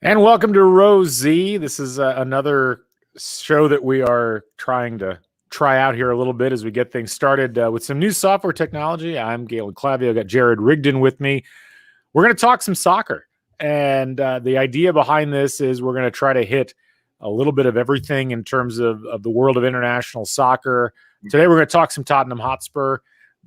And welcome to Row Z. This is another show that we are trying to try out here a little bit as we get things started with some new software technology. I'm Galen Clavio. Got Jared Rigdon with me. We're going to talk some soccer. And the idea behind this is we're going to try to hit a little bit of everything in terms of the world of international soccer. Today, we're going to talk some Tottenham Hotspur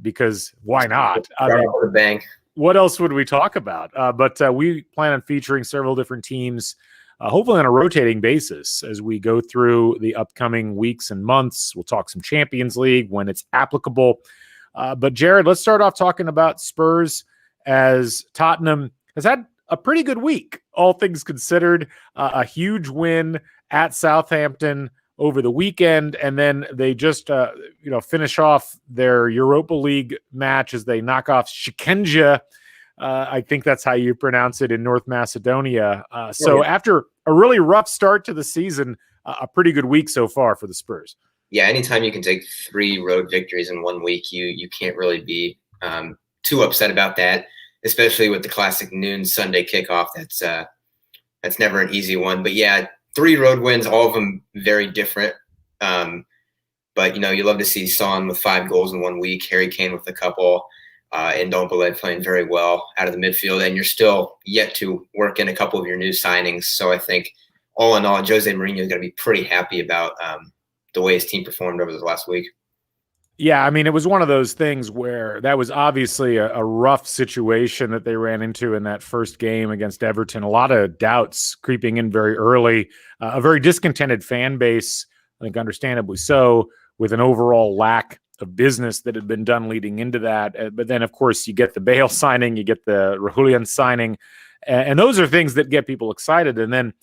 because why not? I mean, bang. What else would we talk about? But we plan on featuring several different teams, hopefully on a rotating basis as we go through the upcoming weeks and months. We'll talk some Champions League when it's applicable. But Jared, let's start off talking about Spurs, as Tottenham has had a pretty good week, all things considered. A huge win at Southampton over the weekend, and then they just finish off their Europa League match as they knock off Shkenja. I think that's how you pronounce it in North Macedonia. After a really rough start to the season, a pretty good week so far for the Spurs. Yeah, anytime you can take 3 road victories in 1 week, you can't really be too upset about that, especially with the classic noon Sunday kickoff. That's never an easy one. But yeah, 3 road wins, all of them very different. But, you love to see Son with 5 goals in 1 week, Harry Kane with a couple, and Ndombele playing very well out of the midfield. And you're still yet to work in a couple of your new signings. So I think all in all, Jose Mourinho is going to be pretty happy about the way his team performed over the last week. Yeah, I mean, it was one of those things where that was obviously a rough situation that they ran into in that first game against Everton. A lot of doubts creeping in very early, a very discontented fan base, I think understandably so, with an overall lack of business that had been done leading into that. But then, of course, you get the Bale signing, you get the Reguilón signing, and those are things that get people excited. And then,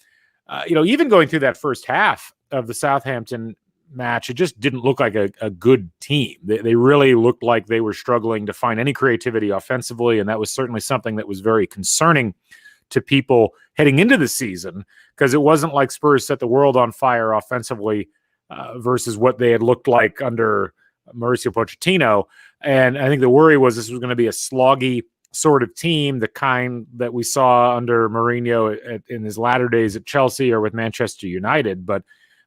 even going through that first half of the Southampton match, it just didn't look like a good team. They really looked like they were struggling to find any creativity offensively, and that was certainly something that was very concerning to people heading into the season, because it wasn't like Spurs set the world on fire offensively versus what they had looked like under Mauricio Pochettino. And I think the worry was this was going to be a sloggy sort of team, the kind that we saw under Mourinho in his latter days at Chelsea or with Manchester United. But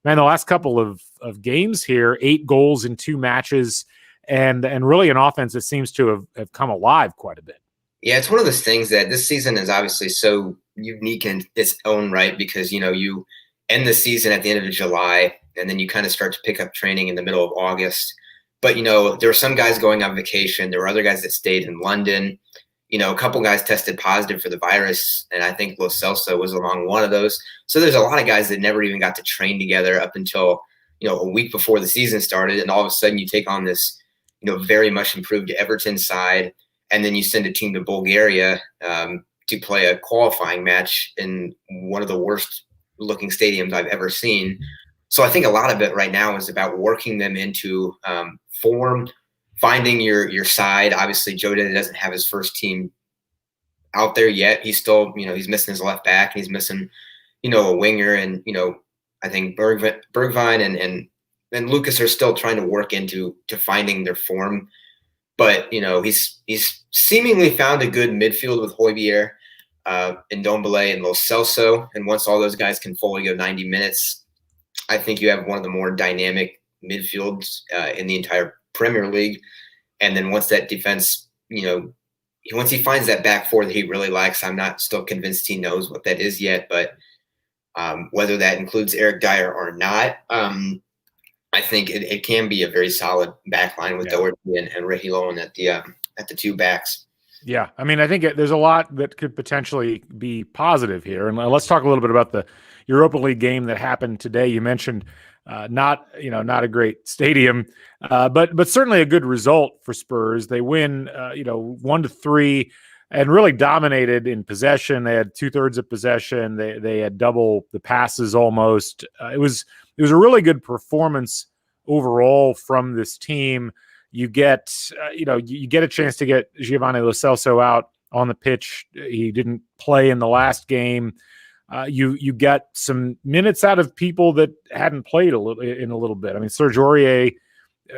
man, the last couple of games here, 8 goals in 2 matches, and really an offense that seems to have come alive quite a bit. Yeah, it's one of those things that this season is obviously so unique in its own right, because, you end the season at the end of July, and then you kind of start to pick up training in the middle of August. But, there were some guys going on vacation. There were other guys that stayed in London. A couple guys tested positive for the virus, and I think Lo Celso was among one of those. So there's a lot of guys that never even got to train together up until, a week before the season started. And all of a sudden you take on this, very much improved Everton side, and then you send a team to Bulgaria to play a qualifying match in one of the worst looking stadiums I've ever seen. So I think a lot of it right now is about working them into form, finding your side. Obviously, Joe doesn't have his first team out there yet. He's still, he's missing his left back, and he's missing, a winger. And, I think Bergwijn and Lucas are still trying to work into finding their form. But, he's seemingly found a good midfield with Højbjerg, Ndombele, and Lo Celso. And once all those guys can fully go 90 minutes, I think you have one of the more dynamic midfields in the entire Premier League. And then once that defense, once he finds that back four that he really likes, I'm not still convinced he knows what that is yet, but whether that includes Eric Dyer or not, I think it can be a very solid back line with Doherty and Reguilón at the 2 backs. Yeah, I mean, I think there's a lot that could potentially be positive here. And let's talk a little bit about the Europa League game that happened today. You mentioned not a great stadium, but certainly a good result for Spurs. They win 1-3 and really dominated in possession. They had 2/3 of possession. They had double the passes almost. It was a really good performance overall from this team. You get a chance to get Giovanni Lo Celso out on the pitch. He didn't play in the last game. You get some minutes out of people that hadn't played a little bit. I mean, Serge Aurier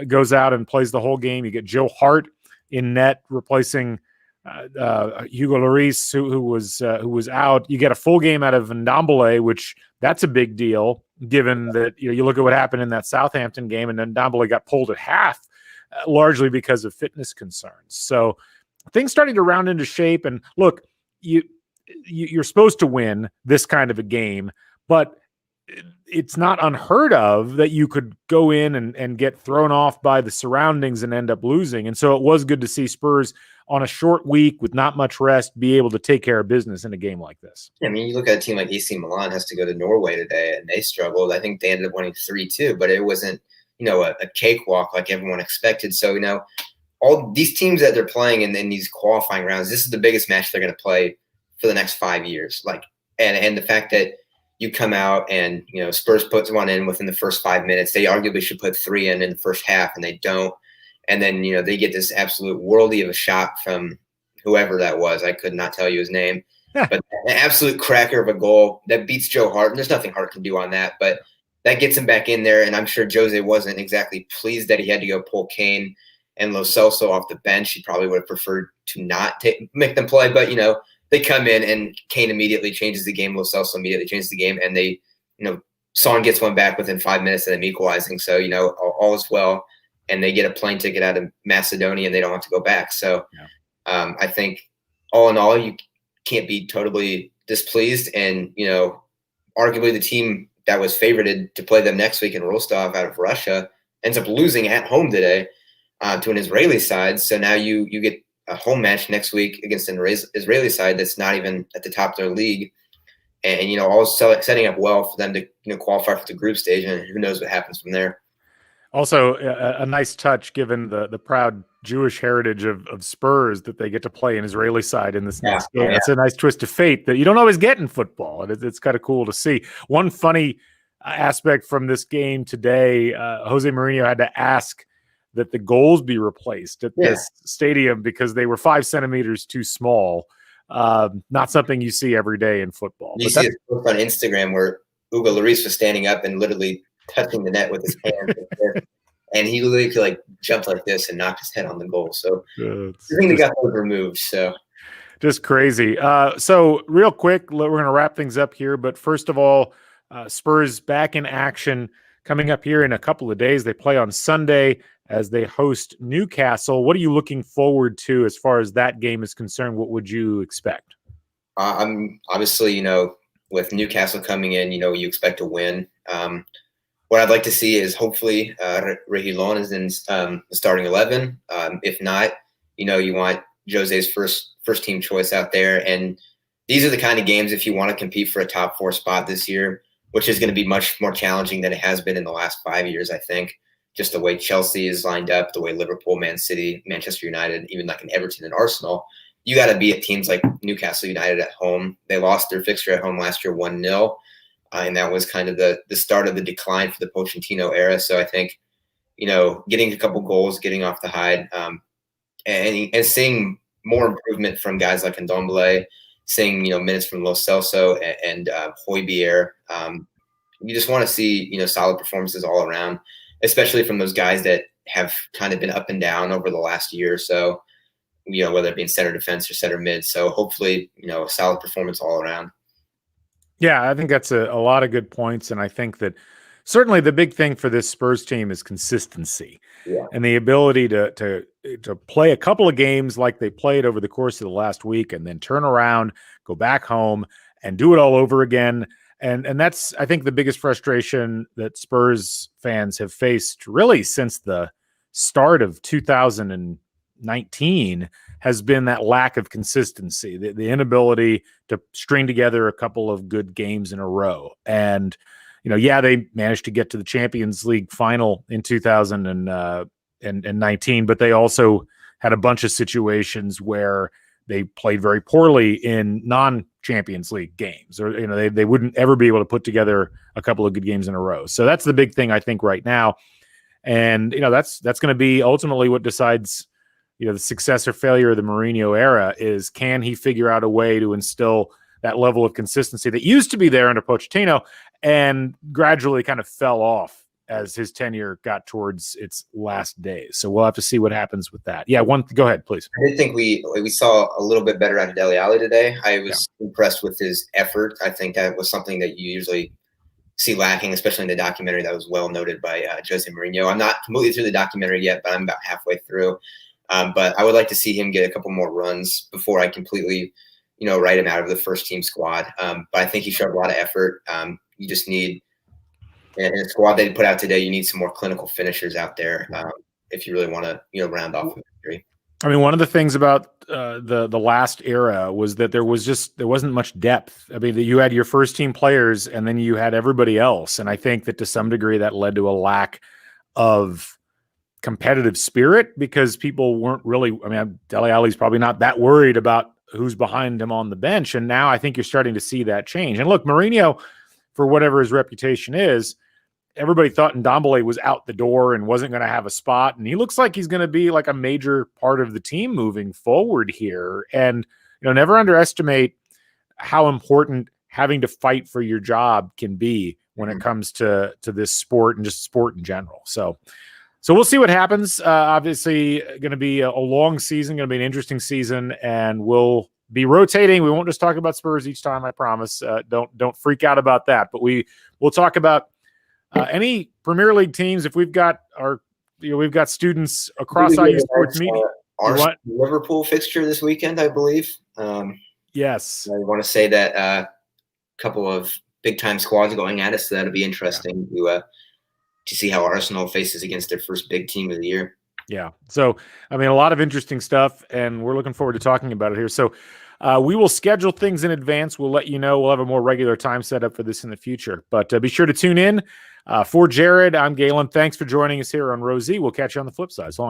goes out and plays the whole game. You get Joe Hart in net replacing Hugo Lloris, who was out. You get a full game out of Ndombele, which that's a big deal, given that you look at what happened in that Southampton game, and then Ndombele got pulled at half, largely because of fitness concerns. So things starting to round into shape. And look, you're supposed to win this kind of a game, but it's not unheard of that you could go in and get thrown off by the surroundings and end up losing. And so it was good to see Spurs on a short week with not much rest be able to take care of business in a game like this. I mean, you look at a team like AC Milan has to go to Norway today, and they struggled. I think they ended up winning 3-2, but it wasn't, a cakewalk like everyone expected. So, all these teams that they're playing in these qualifying rounds, this is the biggest match they're going to play for the next 5 years. And the fact that you come out and, Spurs puts one in within the first 5 minutes, they arguably should put 3 in the first half, and they don't. And then, they get this absolute worldie of a shot from whoever that was. I could not tell you his name. But an absolute cracker of a goal that beats Joe Hart. And there's nothing Hart can do on that. But that gets him back in there. And I'm sure Jose wasn't exactly pleased that he had to go pull Kane and Lo Celso off the bench. He probably would have preferred to not make them play. But, they come in and Kane immediately changes the game. Lo Celso immediately changes the game. And they, Son gets one back within 5 minutes of them equalizing. So, all is well. And they get a plane ticket out of Macedonia and they don't have to go back. So I think all in all, you can't be totally displeased. And, arguably the team that was favorited to play them next week in Rostov out of Russia ends up losing at home today to an Israeli side. So now you get a home match next week against an Israeli side that's not even at the top of their league. And all setting up well for them to qualify for the group stage. And who knows what happens from there. Also, a nice touch given the proud Jewish heritage of Spurs that they get to play an Israeli side in this next game. It's a nice twist of fate that you don't always get in football. And it's kind of cool to see. One funny aspect from this game today, Jose Mourinho had to ask that the goals be replaced at this stadium because they were 5 centimeters too small. Not something you see every day in football. You see a post on Instagram where Hugo Lloris was standing up and literally touching the net with his hands, and he literally jumped like this and knocked his head on the goal. So I think they got those removed. So just crazy. So real quick, we're going to wrap things up here. But first of all, Spurs back in action coming up here in a couple of days. They play on Sunday as they host Newcastle. What are you looking forward to as far as that game is concerned? What would you expect? I'm obviously, with Newcastle coming in, you expect to win. What I'd like to see is hopefully Reguilón is in the starting 11. If not, you want Jose's first team choice out there. And these are the kind of games, if you want to compete for a top 4 spot this year, which is going to be much more challenging than it has been in the last 5 years, I think. Just the way Chelsea is lined up, the way Liverpool, Man City, Manchester United, even like an Everton and Arsenal, you got to be at teams like Newcastle United at home. They lost their fixture at home last year 1-0. And that was kind of the start of the decline for the Pochettino era. So I think, getting a couple goals, getting off the hide, and seeing more improvement from guys like Ndombele, seeing, minutes from Lo Celso and Højbjerg. You just want to see, solid performances all around, especially from those guys that have kind of been up and down over the last year or so, whether it be in center defense or center mid. So hopefully, a solid performance all around. Yeah, I think that's a lot of good points. And I think that certainly the big thing for this Spurs team is consistency and the ability to play a couple of games like they played over the course of the last week and then turn around, go back home and do it all over again. And that's, I think, the biggest frustration that Spurs fans have faced really since the start of 2019 has been that lack of consistency, the inability to string together a couple of good games in a row. And, they managed to get to the Champions League final in 2019, but they also had a bunch of situations where they played very poorly in non-Champions League games, or, they wouldn't ever be able to put together a couple of good games in a row. So that's the big thing, I think, right now. And, that's going to be ultimately what decides, the success or failure of the Mourinho era is, can he figure out a way to instill that level of consistency that used to be there under Pochettino and gradually kind of fell off as his tenure got towards its last days. So we'll have to see what happens with that. Yeah, go ahead, please. I did think we saw a little bit better out of Dele Alli today. I was impressed with his effort. I think that was something that you usually see lacking, especially in the documentary that was well noted by Jose Mourinho. I'm not completely through the documentary yet, but I'm about halfway through. But I would like to see him get a couple more runs before I completely, write him out of the first team squad. But I think he showed a lot of effort. You just need, in the squad they put out today, you need some more clinical finishers out there if you really want to, round off the victory. I mean, one of the things about the last era was that there wasn't much depth. I mean, you had your first team players and then you had everybody else. And I think that to some degree that led to a lack of competitive spirit because people weren't really, Dele Alli's probably not that worried about who's behind him on the bench. And now I think you're starting to see that change. And look, Mourinho, for whatever his reputation is, everybody thought Ndombele was out the door and wasn't going to have a spot. And he looks like he's going to be like a major part of the team moving forward here. And, never underestimate how important having to fight for your job can be when it comes to this sport and just sport in general. So we'll see what happens. Obviously going to be a long season, going to be an interesting season, and we'll be rotating. We won't just talk about Spurs each time, I promise. Don't freak out about that, but we'll talk about any Premier League teams. If we've got we've got students across IU Sports Media. Our Liverpool fixture this weekend, I believe. Yes. I want to say that a couple of big time squads going at us, so that'll be interesting to see how Arsenal faces against their first big team of the year. Yeah. So, a lot of interesting stuff, and we're looking forward to talking about it here. So, we will schedule things in advance. We'll let you know. We'll have a more regular time set up for this in the future. But be sure to tune in. For Jared, I'm Galen. Thanks for joining us here on Rosie. We'll catch you on the flip side. So long, everybody.